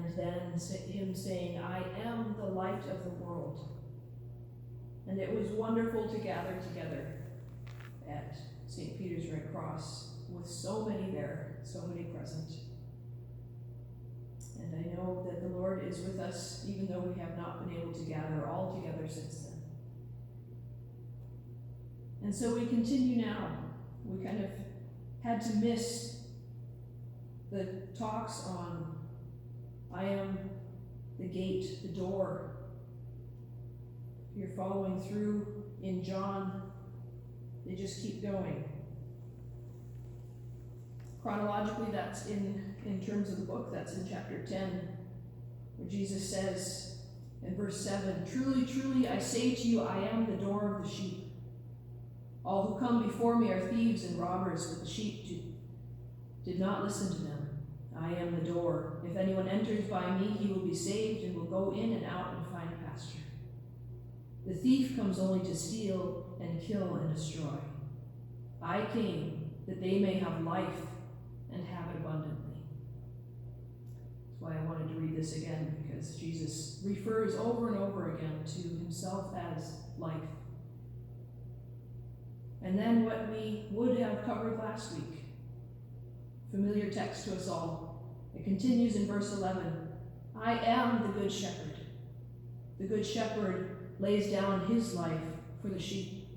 and then him saying, I am the light of the world. And it was wonderful to gather together at St. Peter's Red Cross with so many there, so many present. And I know that the Lord is with us, even though we have not been able to gather all together since then. And so we continue now. We kind of had to miss the talks on I am the gate, the door. If you're following through in John, they just keep going. Chronologically, that's in terms of the book, that's in chapter 10, where Jesus says in verse 7, Truly, truly, I say to you, I am the door of the sheep. All who come before me are thieves and robbers, but the sheep did not listen to them. I am the door. If anyone enters by me, he will be saved and will go in and out and find pasture. The thief comes only to steal and kill and destroy. I came that they may have life and have it abundantly. That's why I wanted to read this again, because Jesus refers over and over again to himself as life. And then what we would have covered last week, familiar text to us all. It continues in verse 11. I am the good shepherd. The good shepherd lays down his life for the sheep.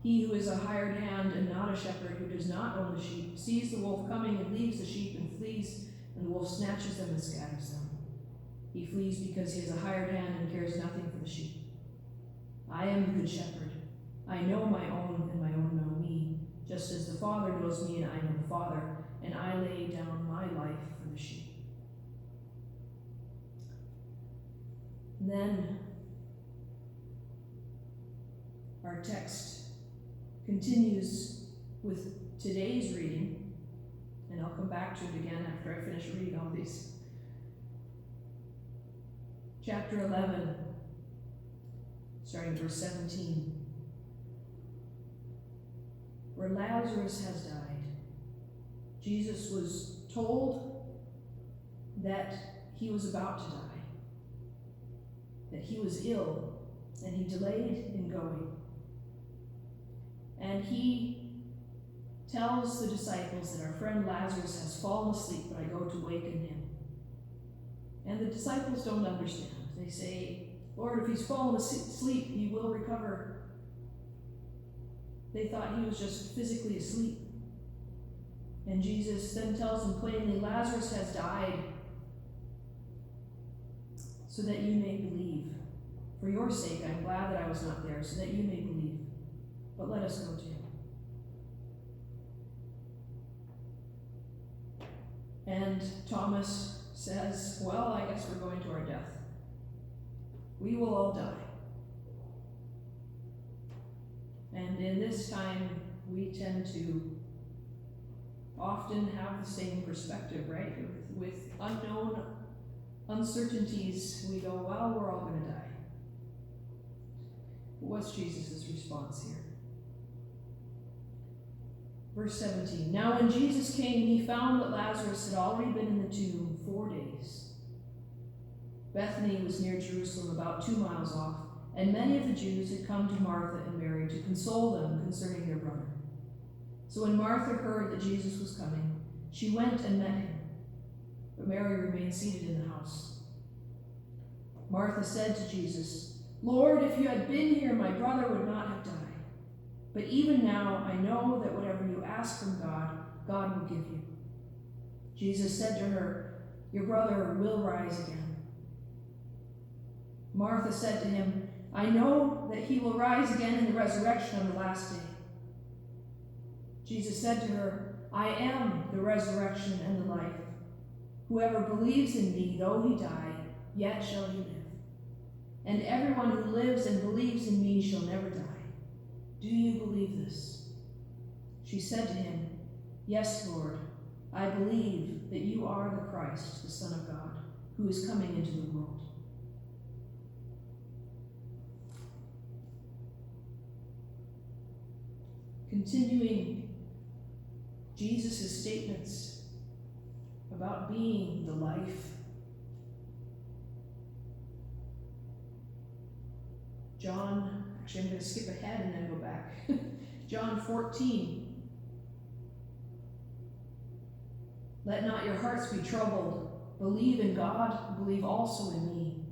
He who is a hired hand and not a shepherd, who does not own the sheep, sees the wolf coming and leaves the sheep and flees, and the wolf snatches them and scatters them. He flees because he is a hired hand and cares nothing for the sheep. I am the good shepherd. I know my own, and my own know me, just as the Father knows me, and I know the Father, and I lay down my life for the sheep. And then our text continues with today's reading, and I'll come back to it again after I finish reading all these. Chapter 11, starting verse 17. Where Lazarus has died. Jesus was told that he was about to die, that he was ill, and he delayed in going. And he tells the disciples that our friend Lazarus has fallen asleep, but I go to waken him. And the disciples don't understand. They say, Lord, if he's fallen asleep, he will recover. They thought he was just physically asleep. And Jesus then tells them plainly, Lazarus has died so that you may believe. For your sake, I'm glad that I was not there, so that you may believe. But let us go to him. And Thomas says, well, I guess we're going to our death. We will all die. And in this time, we tend to often have the same perspective, right? With unknown uncertainties, we go, well, we're all going to die. But what's Jesus' response here? Verse 17, Now when Jesus came, he found that Lazarus had already been in the tomb 4 days. Bethany was near Jerusalem, about 2 miles off, and many of the Jews had come to Martha and Mary to console them concerning their brother. So when Martha heard that Jesus was coming, she went and met him, but Mary remained seated in the house. Martha said to Jesus, Lord, if you had been here, my brother would not have died. But even now I know that whatever you ask from God, God will give you. Jesus said to her, Your brother will rise again. Martha said to him, I know that he will rise again in the resurrection on the last day. Jesus said to her, I am the resurrection and the life. Whoever believes in me, though he die, yet shall he live. And everyone who lives and believes in me shall never die. Do you believe this? She said to him, Yes, Lord, I believe that you are the Christ, the Son of God, who is coming into the world. Continuing Jesus' statements about being the life actually I'm going to skip ahead and then go back. John 14. Let not your hearts be troubled. Believe in God, believe also in me.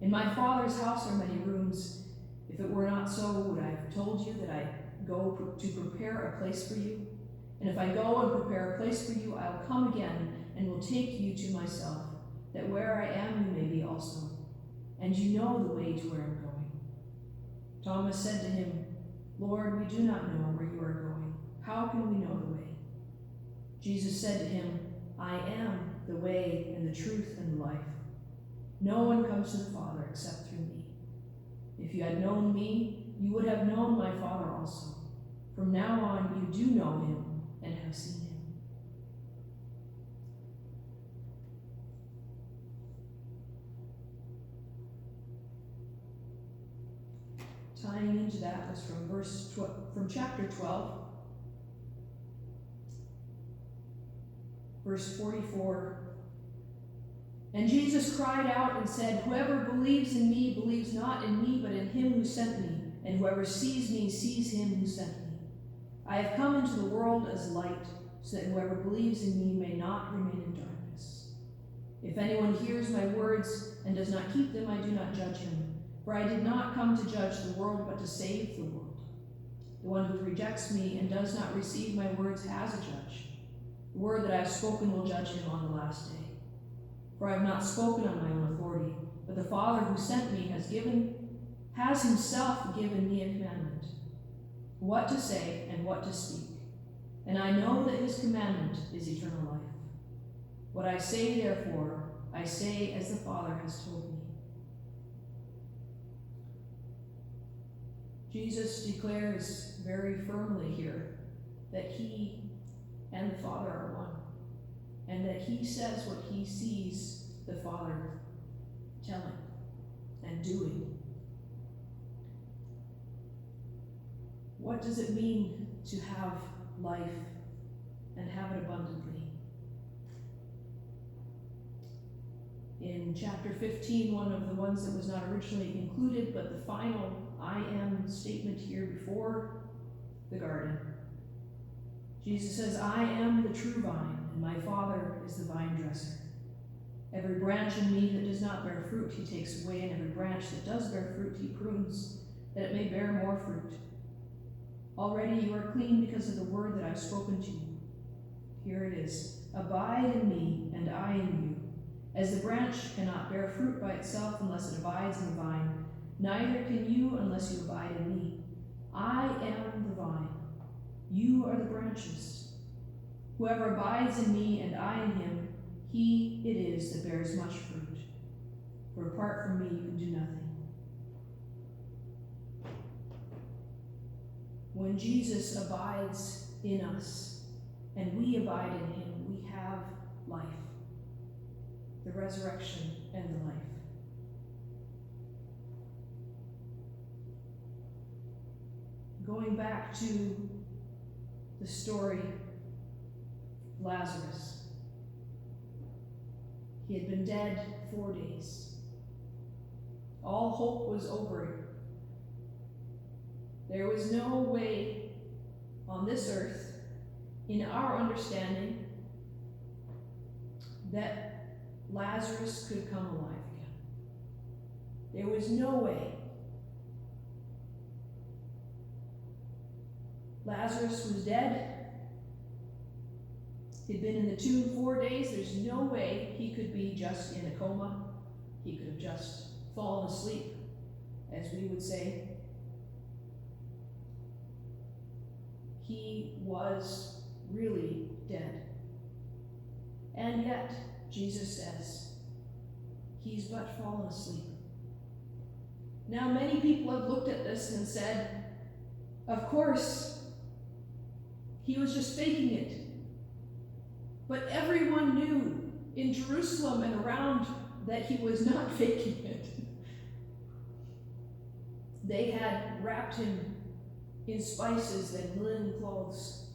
In my Father's house are many rooms. If it were not so, would I have told you that I go to prepare a place for you? And if I go and prepare a place for you, I will come again and will take you to myself, that where I am you may be also. And you know the way to where I'm going. Thomas said to him, Lord, we do not know where you are going. How can we know the way? Jesus said to him, I am the way and the truth and the life. No one comes to the Father except through me. If you had known me, you would have known my Father also. From now on, you do know him and have seen him. Tying into that was from chapter 12, verse 44. And Jesus cried out and said, Whoever believes in me believes not in me, but in him who sent me. And whoever sees me sees him who sent me. I have come into the world as light, so that whoever believes in me may not remain in darkness. If anyone hears my words and does not keep them, I do not judge him. For I did not come to judge the world, but to save the world. The one who rejects me and does not receive my words has a judge. The word that I have spoken will judge him on the last day. For I have not spoken on my own authority, but the Father who sent me has himself given me a commandment, what to say and what to speak. And I know that his commandment is eternal life. What I say, therefore, I say as the Father has told me. Jesus declares very firmly here that he and the Father are one, and that he says what he sees the Father telling and doing. What does it mean to have life and have it abundantly? In chapter 15, one of the ones that was not originally included, but the final I am statement here before the garden, Jesus says, I am the true vine, and my Father is the vine dresser. Every branch in me that does not bear fruit, he takes away, and every branch that does bear fruit, he prunes, that it may bear more fruit. Already you are clean because of the word that I've spoken to you. Here it is. Abide in me, and I in you. As the branch cannot bear fruit by itself unless it abides in the vine, neither can you unless you abide in me. I am the vine. You are the branches. Whoever abides in me and I in him, he it is that bears much fruit. For apart from me you can do nothing. When Jesus abides in us and we abide in him, we have life, the resurrection and the life. Going back to the story of Lazarus. He had been dead 4 days. All hope was over. There was no way on this earth, in our understanding, that Lazarus could come alive again. There was no way. Lazarus was dead. He'd been in the tomb 4 days. There's no way he could be just in a coma. He could have just fallen asleep, as we would say. He was really dead. And yet, Jesus says, he's but fallen asleep. Now, many people have looked at this and said, of course, he was just faking it. But everyone knew in Jerusalem and around that he was not faking it. They had wrapped him in spices and linen clothes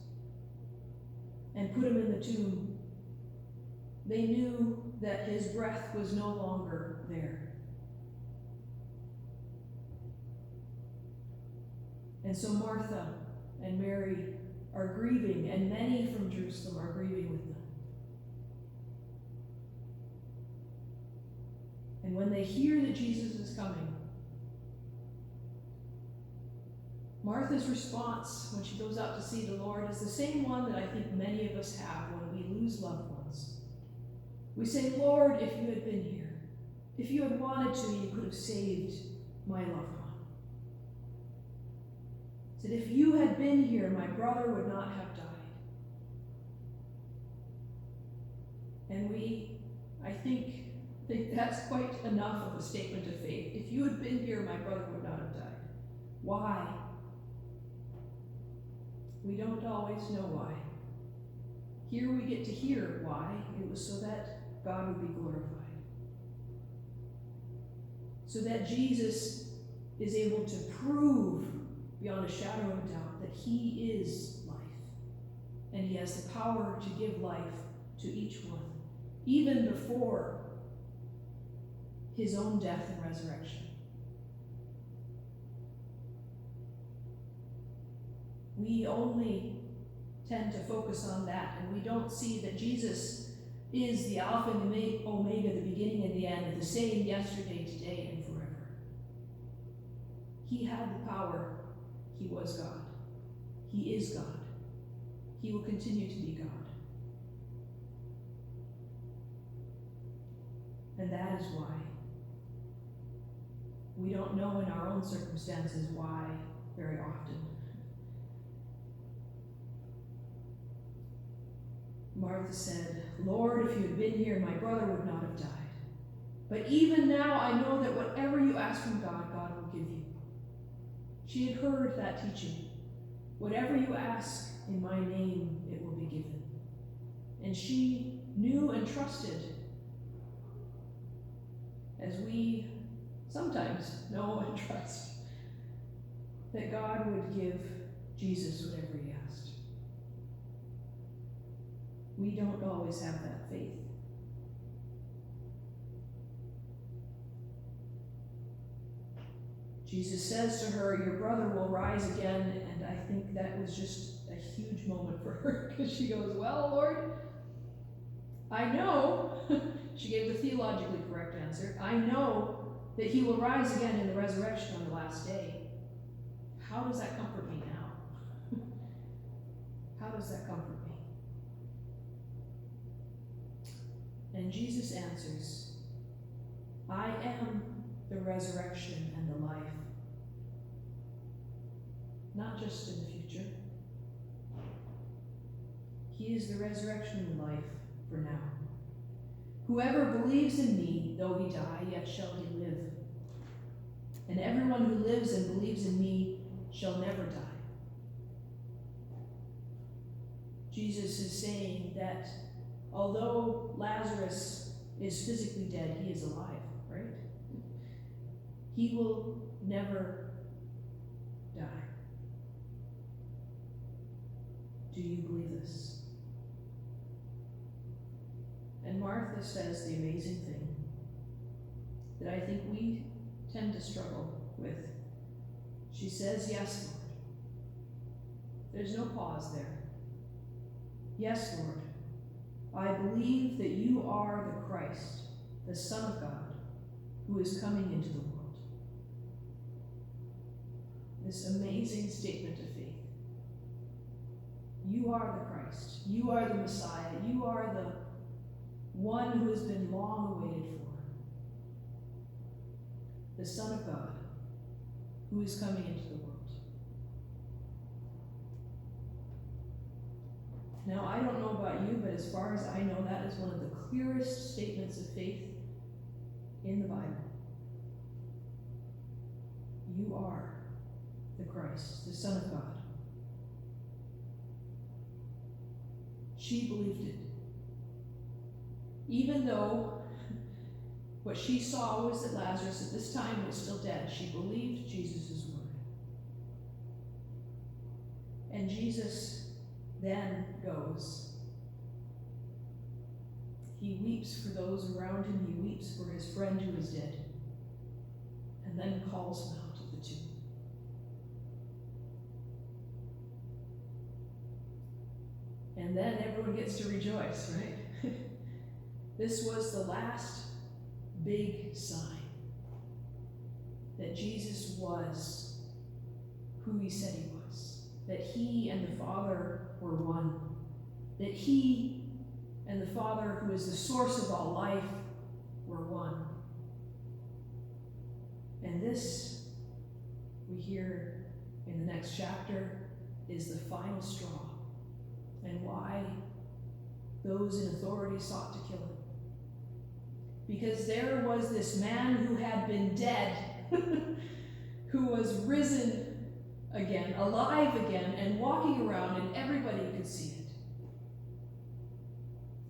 and put him in the tomb. They knew that his breath was no longer there. And so Martha and Mary are grieving, and many from Jerusalem are grieving with them. And when they hear that Jesus is coming, Martha's response when she goes out to see the Lord is the same one that I think many of us have when we lose loved ones. We say, Lord, if you had been here, if you had wanted to, you could have saved my loved one. Said, if you had been here, my brother would not have died. And I think that's quite enough of a statement of faith. If you had been here, my brother would not have died. Why? We don't always know why. Here we get to hear why. It was so that God would be glorified. So that Jesus is able to prove beyond a shadow of a doubt that he is life. And he has the power to give life to each one, even before his own death and resurrection. We only tend to focus on that, and we don't see that Jesus is the Alpha and Omega, the beginning and the end, the same yesterday, today, and forever. He had the power. He was God. He is God. He will continue to be God. And that is why we don't know in our own circumstances why very often. Martha said, Lord, if you had been here, my brother would not have died. But even now I know that whatever you ask from God, God will give you. She had heard that teaching. Whatever you ask in my name, it will be given. And she knew and trusted, as we sometimes know and trust, that God would give Jesus whatever he asked. We don't always have that faith. Jesus says to her, your brother will rise again, and I think that was just a huge moment for her, because she goes, well, Lord, I know, she gave the theologically correct answer, I know that he will rise again in the resurrection on the last day. How does that comfort me now? How does that comfort me? And Jesus answers, I am the resurrection and the life. Not just in the future. He is the resurrection and the life for now. Whoever believes in me, though he die, yet shall he live. And everyone who lives and believes in me shall never die. Jesus is saying that although Lazarus is physically dead, he is alive, right? He will never die. Do you believe this? And Martha says the amazing thing that I think we tend to struggle with. She says, yes, Lord. There's no pause there. Yes, Lord. I believe that you are the Christ, the Son of God, who is coming into the world. This amazing statement of faith. You are the Christ. You are the Messiah. You are the one who has been long awaited for. The Son of God, who is coming into the world. Now, I don't know about you, but as far as I know, that is one of the clearest statements of faith in the Bible. You are the Christ, the Son of God. She believed it. Even though what she saw was that Lazarus at this time was still dead, she believed Jesus' word. And Jesus then goes. He weeps for those around him. He weeps for his friend who is dead. And then calls him out of the tomb. And then everyone gets to rejoice, right? This was the last big sign that Jesus was who he said he was, that he and the Father were one, that he and the Father, who is the source of all life, were one. And this, we hear in the next chapter, is the final straw, and why those in authority sought to kill him. Because there was this man who had been dead, who was risen again, alive again, and walking around, and everybody could see it.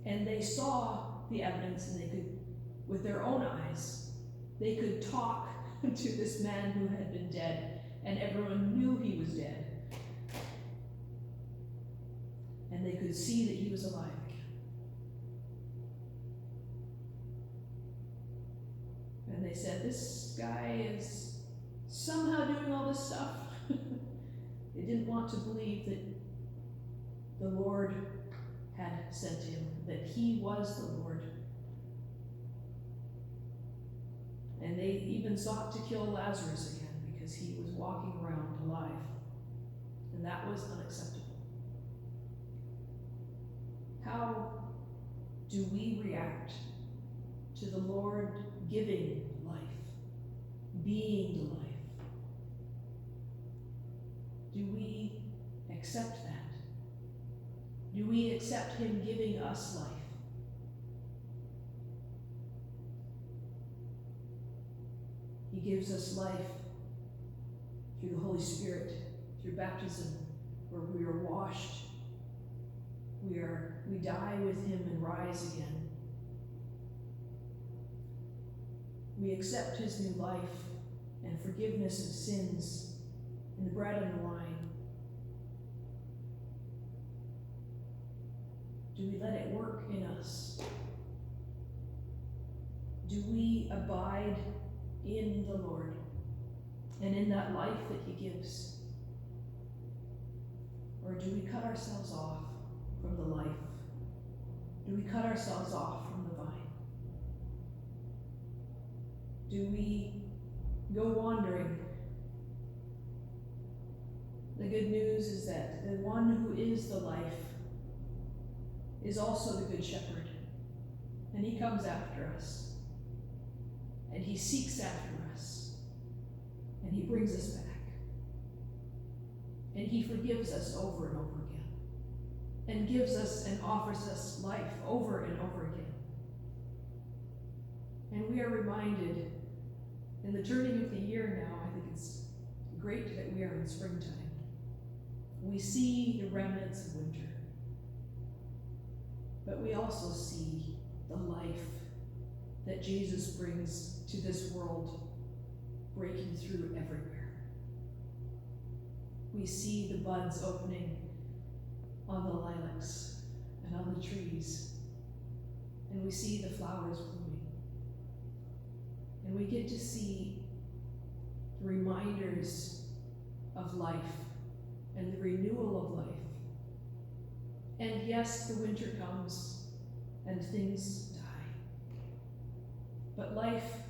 And they saw the evidence, and they could, with their own eyes, they could talk to this man who had been dead, and everyone knew he was dead. And they could see that he was alive again. And they said, this guy is somehow doing all this stuff. They didn't want to believe that the Lord had sent him, that he was the Lord. And they even sought to kill Lazarus again because he was walking around alive. And that was unacceptable. How do we react to the Lord giving life, being the life? Do we accept that? Do we accept him giving us life? He gives us life through the Holy Spirit, through baptism, where we are washed. We die with him and rise again. We accept his new life and forgiveness of sins in the bread and the wine. Do we let it work in us? Do we abide in the Lord and in that life that he gives? Or do we cut ourselves off from the life? Do we cut ourselves off from the vine? Do we go wandering? The good news is that the one who is the life is also the good shepherd, and he comes after us, and he seeks after us, and he brings us back, and he forgives us over and over again, and gives us and offers us life over and over again. And we are reminded in the turning of the year now, I think it's great that we are in springtime. We see the remnants of winter, but we also see the life that Jesus brings to this world, breaking through everywhere. We see the buds opening on the lilacs and on the trees, and we see the flowers blooming. And we get to see the reminders of life and the renewal of life. And yes, the winter comes and things die. But life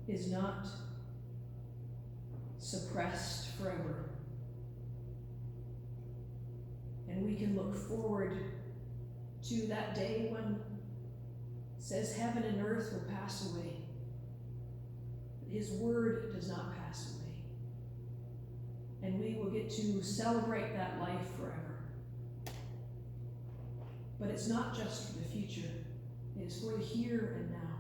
is not suppressed forever. And we can look forward to that day when it says heaven and earth will pass away. His word does not pass away. And we will get to celebrate that life forever. But it's not just for the future. It is for the here and now.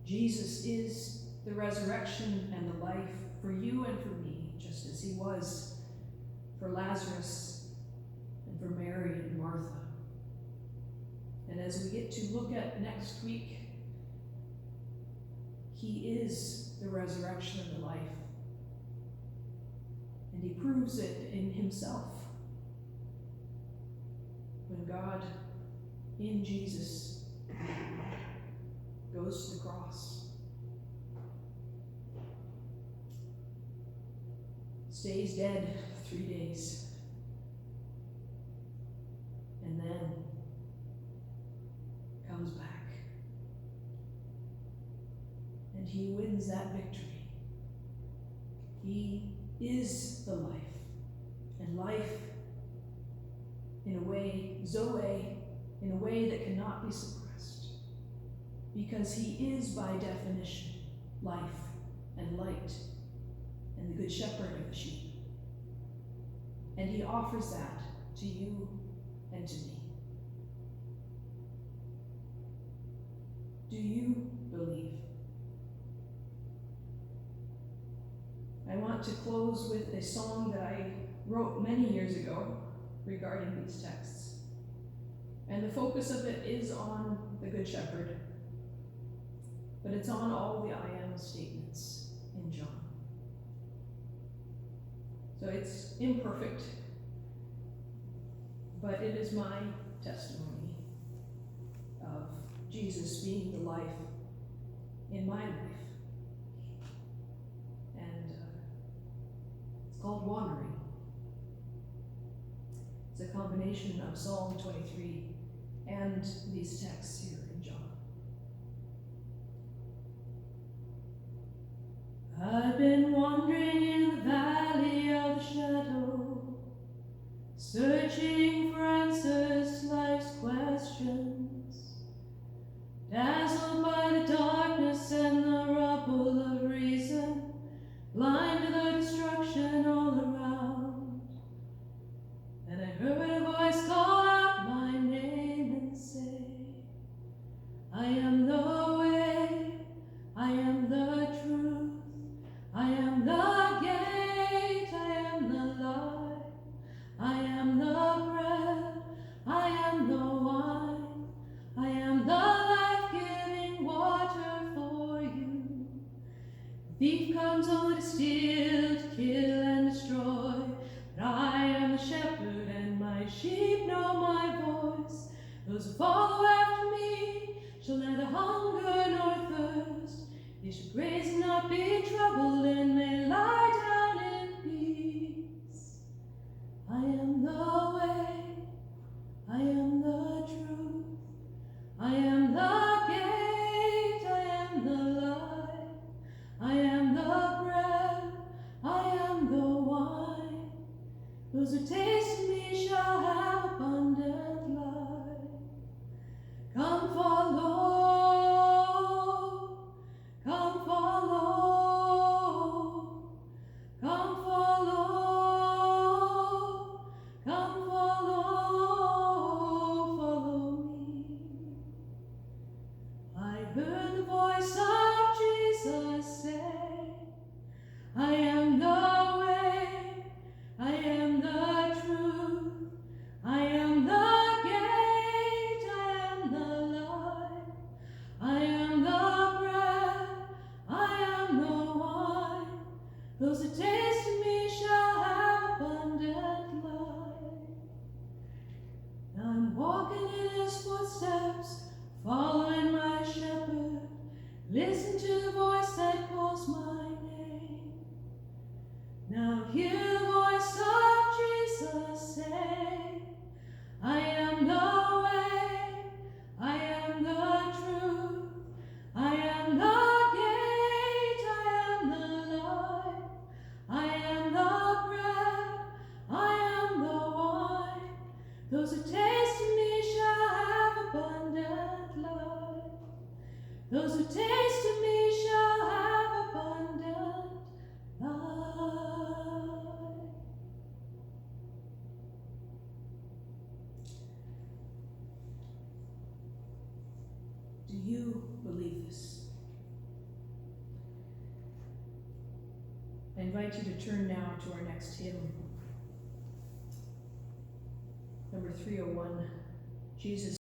Jesus is the resurrection and the life for you and for me, just as he was for Lazarus and for Mary and Martha. And as we get to look at next week, he is the resurrection and the life. And he proves it in himself. When God, in Jesus, goes to the cross, stays dead 3 days, and he wins that victory. He is the life, and life in a way, Zoe, in a way that cannot be suppressed, because he is by definition life and light and the good shepherd of the sheep. And he offers that to you and to me. Do you believe? I want to close with a song that I wrote many years ago regarding these texts. And the focus of it is on the Good Shepherd, but it's on all the I am statements in John. So it's imperfect, but it is my testimony of Jesus being the life in my life. And it's called Wandering. It's a combination of Psalm 23 and these texts here in John. I've been wandering in the valley of the shadow, searching for answers to life's questions, dazzled by the darkness and the rubble of reason, blind to the destruction all around. And I heard a voice call out my name and say, I am the way, I am the truth, I am the gate, I am the light, I am the bread, I am the wine, I am the life-giving water for you. The thief comes only to steal, to kill, and destroy, but I am the shepherd, and my sheep know my voice. Those who follow after me shall neither hunger nor thirst. They shall graze and not be troubled, and may lie down in peace. I am the way, I am the truth, I am the gate, I am the light, I am the bread, I am the wine. Those who taste of me shall have abundant life. Come follow, come follow, come follow, come follow me. I heard the voice of Jesus say, I am the way, I am the truth, I am the gate, I am the light, I am the bread, I am the wine. Those who taste of me shall have abundant life. Now I'm walking in his footsteps, following my shepherd. Listen to the voice that calls my name. Now hear the voice of Jesus say, I am the way, I am the truth, I am the gate, I am the light, I am the bread, I am the wine. Those who taste of me shall have abundant life. Those who taste of me shall have abundant life. Do you believe this? I invite you to turn now to our next hymn, number 301, Jesus